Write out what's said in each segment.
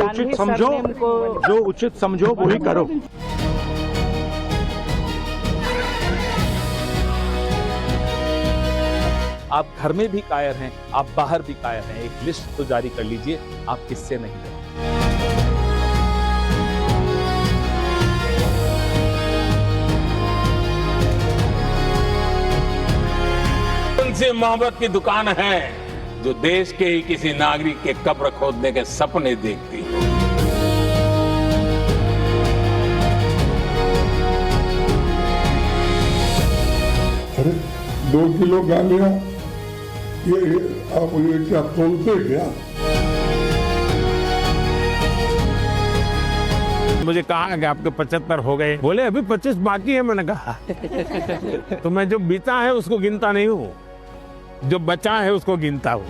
उचित समझो, जो उचित समझो वही करो। आप घर में भी कायर हैं, आप बाहर भी कायर हैं। एक लिस्ट तो जारी कर लीजिए, आप किससे नहीं हैं। उनसे मोहब्बत की दुकान है जो देश के ही किसी नागरिक के कब्र खोदने के सपने देखती है। अरे 2 किलो गालियां ये आप ये क्या तोलते क्या? मुझे कहा कि आपके 75 हो गए, बोले अभी 25 बाकी है। मैंने कहा तो मैं जो बीता है उसको गिनता नहीं हूँ, जो बचा है उसको गिनता हूँ।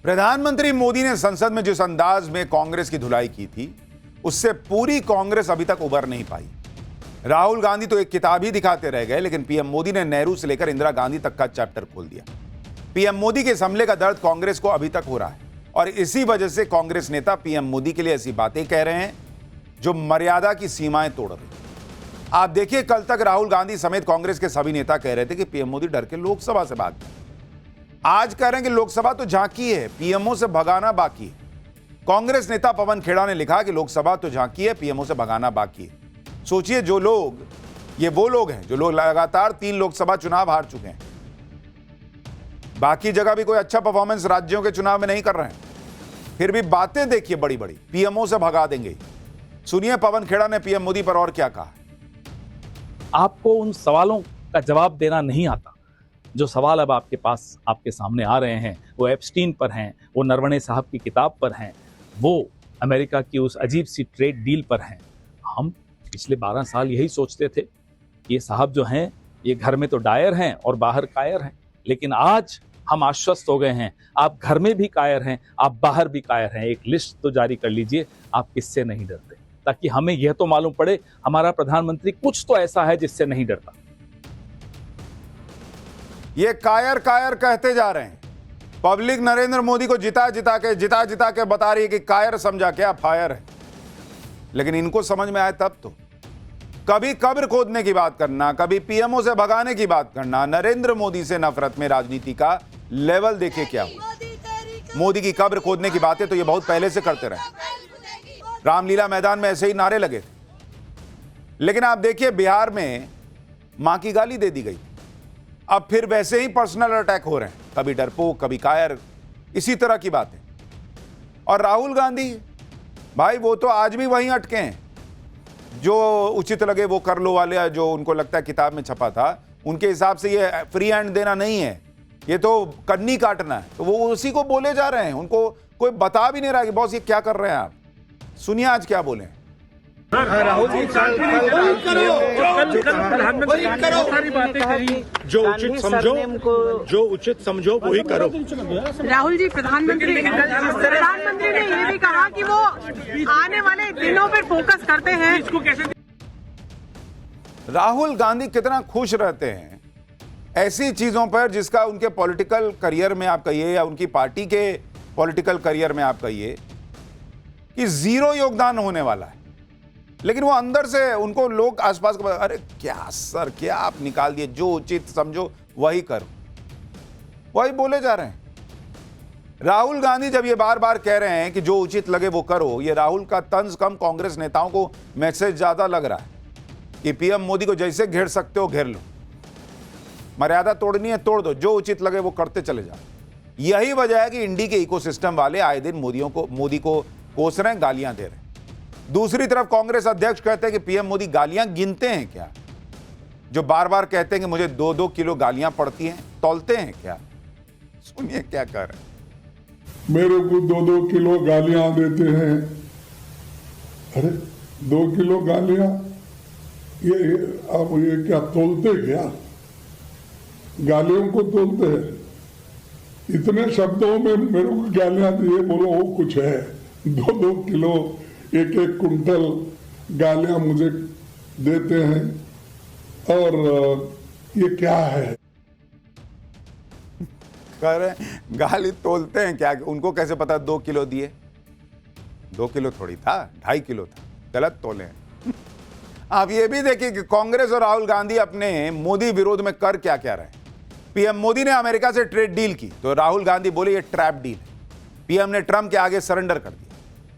प्रधानमंत्री मोदी ने संसद में जिस अंदाज में कांग्रेस की धुलाई की थी, उससे पूरी कांग्रेस अभी तक उबर नहीं पाई। राहुल गांधी तो एक किताब ही दिखाते रह गए, लेकिन पीएम मोदी ने नेहरू से लेकर इंदिरा गांधी तक का चैप्टर खोल दिया। पीएम मोदी के इस हमले का दर्द कांग्रेस को अभी तक हो रहा है और इसी वजह से कांग्रेस नेता पीएम मोदी के लिए ऐसी बातें कह रहे हैं जो मर्यादा की सीमाएं तोड़ रही हैं। आप देखिए, कल तक राहुल गांधी समेत कांग्रेस के सभी नेता कह रहे थे कि पीएम मोदी डर के लोकसभा से भाग गए। आज कह रहे हैं कि लोकसभा तो झांकी है, पीएमओ से भगाना बाकी है। कांग्रेस नेता पवन खेड़ा ने लिखा कि लोकसभा तो झांकी है, पीएमओ से भगाना बाकी है। सोचिए, जो लोग, ये वो लोग हैं जो लोग लगातार 3 लोकसभा चुनाव हार चुके हैं, बाकी जगह भी कोई अच्छा परफॉर्मेंस राज्यों के चुनाव में नहीं कर रहे हैं, फिर भी बातें देखिए बड़ी बड़ी, पीएमओ से भगा देंगे। सुनिए पवन खेड़ा ने पीएम मोदी पर और क्या कहा। आपको उन सवालों का जवाब देना नहीं आता। जो सवाल अब आपके पास, आपके सामने आ रहे हैं, वो एप्स्टीन पर हैं, वो नरवणे साहब की किताब पर हैं, वो अमेरिका की उस अजीब सी ट्रेड डील पर हैं। हम पिछले 12 साल यही सोचते थे, ये साहब जो हैं ये घर में तो डायर हैं और बाहर कायर हैं, लेकिन आज हम आश्वस्त हो गए हैं, आप घर में भी कायर हैं, आप बाहर भी कायर हैं। एक लिस्ट तो जारी कर लीजिए, आप किससे नहीं डरते, ताकि हमें यह तो मालूम पड़े हमारा प्रधानमंत्री कुछ तो ऐसा है जिससे नहीं डरता। ये कायर कायर कहते जा रहे हैं। पब्लिक नरेंद्र मोदी को जिता जिता के बता रही है कि कायर समझा क्या फायर है, लेकिन इनको समझ में आए तब तो। कभी कब्र खोदने की बात करना, कभी पीएमओ से भगाने की बात करना। नरेंद्र मोदी से नफरत में राजनीति का लेवल देखिए क्या हुआ। मोदी की कब्र खोदने की बातें तो ये बहुत पहले से करते रहे। रामलीला मैदान में ऐसे ही नारे लगे थे, लेकिन आप देखिए बिहार में मां की गाली दे दी गई। अब फिर वैसे ही पर्सनल अटैक हो रहे हैं, कभी डरपोक, कभी कायर, इसी तरह की बातें। और राहुल गांधी भाई, वो तो आज भी वहीं अटके हैं। जो उचित लगे वो कर लो वाले, जो उनको लगता है किताब में छपा था, उनके हिसाब से ये फ्री हैंड देना नहीं है, ये तो कन्नी काटना है। तो वो उसी को बोले जा रहे हैं, उनको कोई बता भी नहीं रहा कि बॉस ये क्या कर रहे हैं आप। सुनिए आज क्या बोले। राहुल जी सारी बातें कही, जो उचित समझो, जो उचित समझो वही करो। राहुल जी, प्रधानमंत्री ने ये भी कहा कि वो आने वाले दिनों पर फोकस करते हैं। राहुल गांधी कितना खुश रहते हैं ऐसी चीजों पर जिसका उनके पॉलिटिकल करियर में आप कहिए या उनकी पार्टी के पॉलिटिकल करियर में आप कहिए कि 0 योगदान होने वाला है, लेकिन वो अंदर से उनको लोग आसपास को, अरे क्या सर, क्या आप निकाल दिए, जो उचित समझो वही करो, वही बोले जा रहे हैं। राहुल गांधी जब ये बार बार कह रहे हैं कि जो उचित लगे वो करो, ये राहुल का तंज कम कांग्रेस नेताओं को मैसेज ज्यादा लग रहा है कि पीएम मोदी को जैसे घेर सकते हो घेर लो, मर्यादा तोड़नी है तोड़ दो, जो उचित लगे वो करते चले जाओ। यही वजह है कि इंडी के इकोसिस्टम वाले आए दिन मोदी को कोस रहे हैं, गालियां दे रहे हैं। दूसरी तरफ कांग्रेस अध्यक्ष कहते हैं कि पीएम मोदी गालियां गिनते हैं क्या, जो बार बार कहते हैं कि मुझे 2-2 किलो गालियां पड़ती हैं, तौलते हैं क्या। सुनिए क्या कह रहे हैं। मेरे को 2-2 किलो गालियां देते हैं। अरे 2 किलो गालियां ये आप ये क्या तोलते क्या? गालियों को तोलते हैं। इतने शब्दों में मेरे को गालियां दिए, बोलो वो कुछ है। 2-2 किलो 1-1 कुंटल गालियां मुझे देते हैं और ये क्या है? कह रहे हैं गाली तोलते हैं क्या, उनको कैसे पता 2 किलो दिए? 2 किलो थोड़ी था, 2.5 किलो था, गलत तोले हैं। आप ये भी देखिए कि कांग्रेस और राहुल गांधी अपने मोदी विरोध में कर क्या क्या रहे हैं। पीएम मोदी ने अमेरिका से ट्रेड डील की तो राहुल गांधी बोले ये ट्रैप डील है, पीएम ने ट्रंप के आगे सरेंडर कर दिया।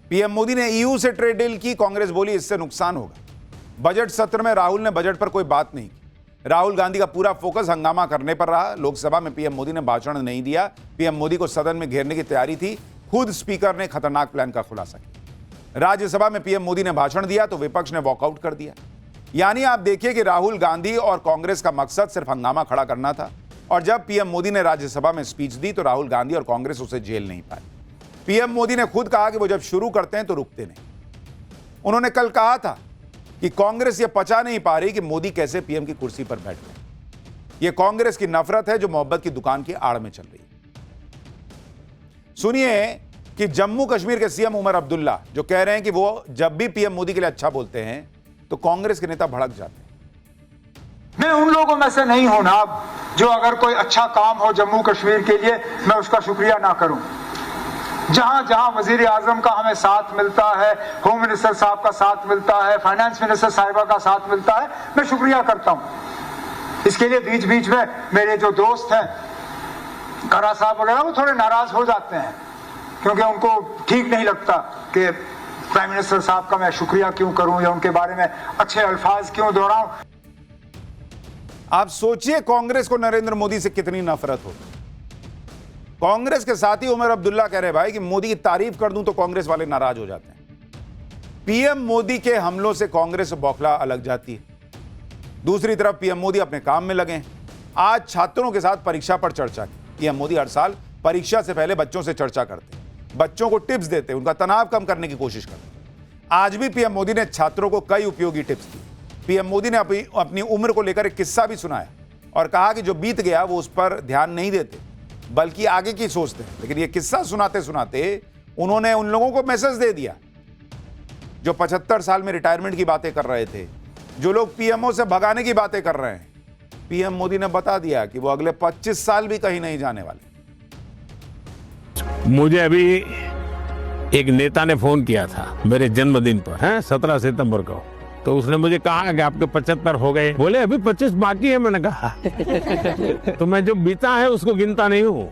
पीएम मोदी ने ईयू से ट्रेड डील की, कांग्रेस बोली इससे नुकसान होगा। बजट सत्र में राहुल ने बजट पर कोई बात नहीं की। राहुल गांधी का पूरा फोकस हंगामा करने पर रहा। लोकसभा में पीएम मोदी ने भाषण नहीं दिया। पीएम मोदी को सदन में घेरने की तैयारी थी, खुद स्पीकर ने खतरनाक प्लान का खुलासा किया। राज्यसभा में पीएम मोदी ने भाषण दिया तो विपक्ष ने वॉकआउट कर दिया। यानी आप देखिए कि राहुल गांधी और कांग्रेस का मकसद सिर्फ हंगामा खड़ा करना था, और जब पीएम मोदी ने राज्यसभा में स्पीच दी तो राहुल गांधी और कांग्रेस उसे झेल नहीं पाए। पीएम मोदी ने खुद कहा कि वो जब शुरू करते हैं तो रुकते नहीं। उन्होंने कल कहा था कि कांग्रेस ये पचा नहीं पा रही कि मोदी कैसे पीएम की कुर्सी पर बैठ गए। ये कांग्रेस की नफरत है जो मोहब्बत की दुकान की आड़ में चल रही है। सुनिए कि जम्मू कश्मीर के सीएम उमर अब्दुल्ला जो कह रहे हैं कि वो जब भी पीएम मोदी के लिए अच्छा बोलते हैं तो कांग्रेस के नेता भड़क जाते हैं। मैं उन लोगों में से नहीं हूं ना जो अगर कोई अच्छा काम हो जम्मू कश्मीर के लिए मैं उसका शुक्रिया ना करूं। जहां जहां वजीर आजम का हमें साथ मिलता है, होम मिनिस्टर साहब का साथ मिलता है, फाइनेंस मिनिस्टर साहिबा का साथ मिलता है, मैं शुक्रिया करता हूं। इसके लिए बीच बीच में मेरे जो दोस्त हैं खरा साहब वगैरह वो थोड़े नाराज हो जाते हैं क्योंकि उनको ठीक नहीं लगता कि प्राइम मिनिस्टर साहब का मैं शुक्रिया क्यों करूं या उनके बारे में अच्छे अल्फाज क्यों दोहराऊं। आप सोचिए कांग्रेस को नरेंद्र मोदी से कितनी नफरत हो। कांग्रेस के साथी उमर अब्दुल्ला कह रहे भाई कि मोदी की तारीफ कर दूं तो कांग्रेस वाले नाराज हो जाते हैं। पीएम मोदी के हमलों से कांग्रेस बौखला अलग जाती है। दूसरी तरफ पीएम मोदी अपने काम में लगे हैं। आज छात्रों के साथ परीक्षा पर चर्चा की। पीएम मोदी हर साल परीक्षा से पहले बच्चों से चर्चा करते हैं, बच्चों को टिप्स देते हैं, उनका तनाव कम करने की कोशिश करते हैं। आज भी पीएम मोदी ने छात्रों को कई उपयोगी टिप्स दी। पीएम मोदी ने अपनी उम्र को लेकर एक किस्सा भी सुनाया और कहा कि जो बीत गया वो उस पर ध्यान नहीं देते बल्कि आगे की सोचते हैं। लेकिन ये किस्सा सुनाते सुनाते उन्होंने उन लोगों को मैसेज दे दिया जो 75 साल में रिटायरमेंट की बातें कर रहे थे, जो लोग पीएमओ से भगाने की बातें कर रहे हैं। पीएम मोदी ने बता दिया कि वो अगले 25 साल भी कहीं नहीं जाने वाले। मुझे अभी एक नेता ने फोन किया था मेरे जन्मदिन पर, है 17 सितंबर को, तो उसने मुझे कहा कि आपके 75 हो गए। बोले अभी 25 बाकी है। मैंने कहा तो मैं जो बीता है उसको गिनता नहीं हूँ,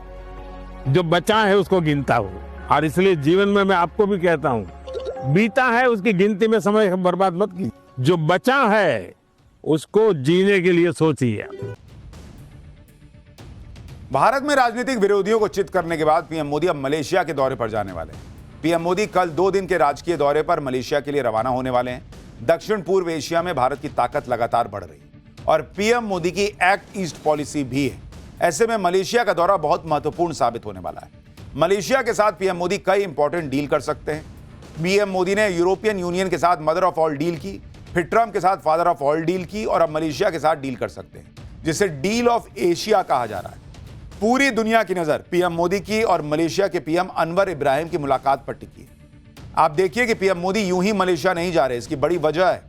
जो बचा है उसको गिनता हूँ। और इसलिए जीवन में मैं आपको भी कहता हूँ, बीता है उसकी गिनती में समय बर्बाद मत कीजिए, जो बचा है उसको जीने के लिए सोचिए। भारत में राजनीतिक विरोधियों को चित करने के बाद पीएम मोदी अब मलेशिया के दौरे पर जाने वाले हैं। पीएम मोदी कल 2 दिन के राजकीय दौरे पर मलेशिया के लिए रवाना होने वाले हैं। दक्षिण पूर्व एशिया में भारत की ताकत लगातार बढ़ रही है और पीएम मोदी की एक्ट ईस्ट पॉलिसी भी है। ऐसे में मलेशिया का दौरा बहुत महत्वपूर्ण साबित होने वाला है। मलेशिया के साथ पीएम मोदी कई इंपॉर्टेंट डील कर सकते हैं। पीएम मोदी ने यूरोपियन यूनियन के साथ मदर ऑफ ऑल डील की, फिर ट्रंप के साथ फादर ऑफ ऑल डील की और अब मलेशिया के साथ डील कर सकते हैं, जिसे डील ऑफ एशिया कहा जा रहा है। पूरी दुनिया की नजर पीएम मोदी की और मलेशिया के पीएम अनवर इब्राहिम की मुलाकात पर टिकी है। आप देखिए कि पीएम मोदी यूं ही मलेशिया नहीं जा रहे, इसकी बड़ी वजह है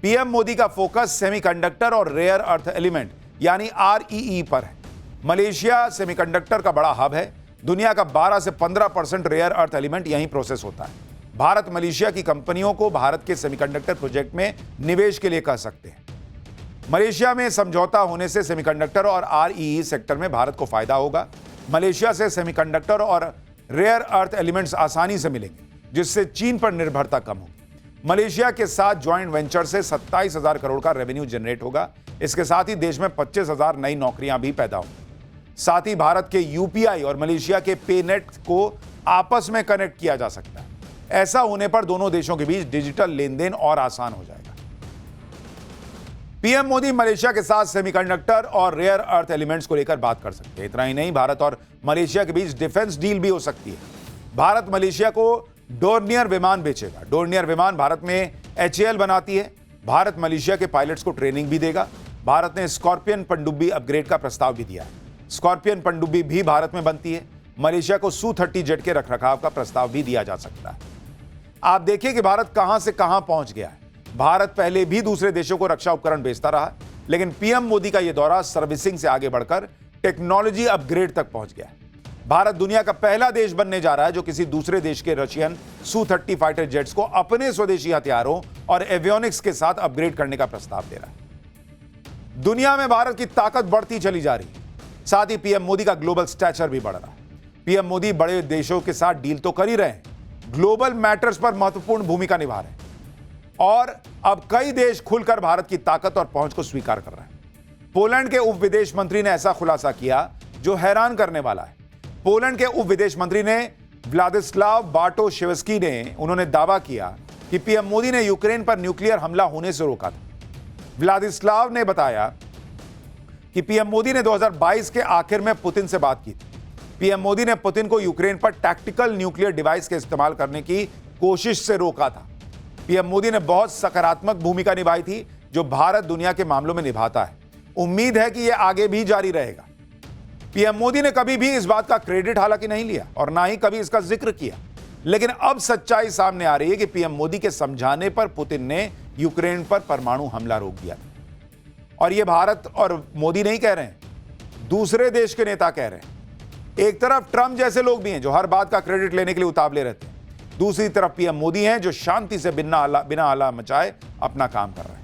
पीएम मोदी का फोकस सेमीकंडक्टर और रेयर अर्थ एलिमेंट यानी REE पर है। मलेशिया सेमीकंडक्टर का बड़ा हब है। दुनिया का 12 से 15% रेयर अर्थ एलिमेंट यहीं प्रोसेस होता है। भारत मलेशिया की कंपनियों को भारत के सेमीकंडक्टर प्रोजेक्ट में निवेश के लिए कह सकते हैं। मलेशिया में समझौता होने से सेमीकंडक्टर और REE सेक्टर में भारत को फायदा होगा। मलेशिया से सेमीकंडक्टर और रेयर अर्थ एलिमेंट्स आसानी से मिलेंगे, जिससे चीन पर निर्भरता कम होगी। मलेशिया के साथ ज्वाइंट वेंचर से 27,000 करोड़ का रेवेन्यू जनरेट होगा। इसके साथ ही देश में 25,000 नई नौकरियां भी पैदा होंगी। साथ ही भारत के UPI और मलेशिया के पेनेट को आपस में कनेक्ट किया जा सकता है। ऐसा होने पर दोनों देशों के बीच डिजिटल लेन देन और आसान हो जाएगा। पीएम मोदी मलेशिया के साथ सेमीकंडक्टर और रेयर अर्थ एलिमेंट्स को लेकर बात कर सकते हैं। इतना ही नहीं, भारत और मलेशिया के बीच डिफेंस डील भी हो सकती है। भारत मलेशिया को डोर्नियर विमान बेचेगा। डोर्नियर विमान भारत में HAL बनाती है। भारत मलेशिया के पायलट्स को ट्रेनिंग भी देगा। भारत ने स्कॉर्पियन पनडुब्बी अपग्रेड का प्रस्ताव भी दिया है। स्कॉर्पियन पनडुब्बी भी भारत में बनती है। मलेशिया को Su-30 जेट के रखरखाव का प्रस्ताव भी दिया जा सकता है। आप देखिए कि भारत कहां से कहां पहुंच गया है। भारत पहले भी दूसरे देशों को रक्षा उपकरण बेचता रहा, लेकिन पीएम मोदी का यह दौरा सर्विसिंग से आगे बढ़कर टेक्नोलॉजी अपग्रेड तक पहुंच गया है। भारत दुनिया का पहला देश बनने जा रहा है जो किसी दूसरे देश के रशियन Su-30 फाइटर जेट्स को अपने स्वदेशी हथियारों और एवियोनिक्स के साथ अपग्रेड करने का प्रस्ताव दे रहा है। दुनिया में भारत की ताकत बढ़ती चली जा रही है, साथ ही पीएम मोदी का ग्लोबल स्टैचर भी बढ़ रहा है। पीएम मोदी बड़े देशों के साथ डील तो कर ही रहे हैं, ग्लोबल मैटर्स पर महत्वपूर्ण भूमिका निभा रहे हैं और अब कई देश खुलकर भारत की ताकत और पहुंच को स्वीकार कर रहे हैं। पोलैंड के उप विदेश मंत्री ने ऐसा खुलासा किया जो हैरान करने वाला है। पोलैंड के उप विदेश मंत्री ने व्लादिस्लाव बार्टोशेव्स्की ने उन्होंने दावा किया कि पीएम मोदी ने यूक्रेन पर न्यूक्लियर हमला होने से रोका था। व्लादिस्लाव ने बताया कि पीएम मोदी ने 2022 के आखिर में पुतिन से बात की थी। पीएम मोदी ने पुतिन को यूक्रेन पर टैक्टिकल न्यूक्लियर डिवाइस के इस्तेमाल करने की कोशिश से रोका था। पीएम मोदी ने बहुत सकारात्मक भूमिका निभाई थी जो भारत दुनिया के मामलों में निभाता है। उम्मीद है कि यह आगे भी जारी रहेगा। पीएम मोदी ने कभी भी इस बात का क्रेडिट हालांकि नहीं लिया और ना ही कभी इसका जिक्र किया, लेकिन अब सच्चाई सामने आ रही है कि पीएम मोदी के समझाने पर पुतिन ने यूक्रेन पर परमाणु हमला रोक दिया था। और यह भारत और मोदी नहीं कह रहे हैं, दूसरे देश के नेता कह रहे हैं। एक तरफ ट्रंप जैसे लोग भी हैं जो हर बात का क्रेडिट लेने के लिए उतावले रहते हैं, दूसरी तरफ पीएम मोदी हैं जो शांति से बिना हल्ला मचाए अपना काम कर रहे हैं।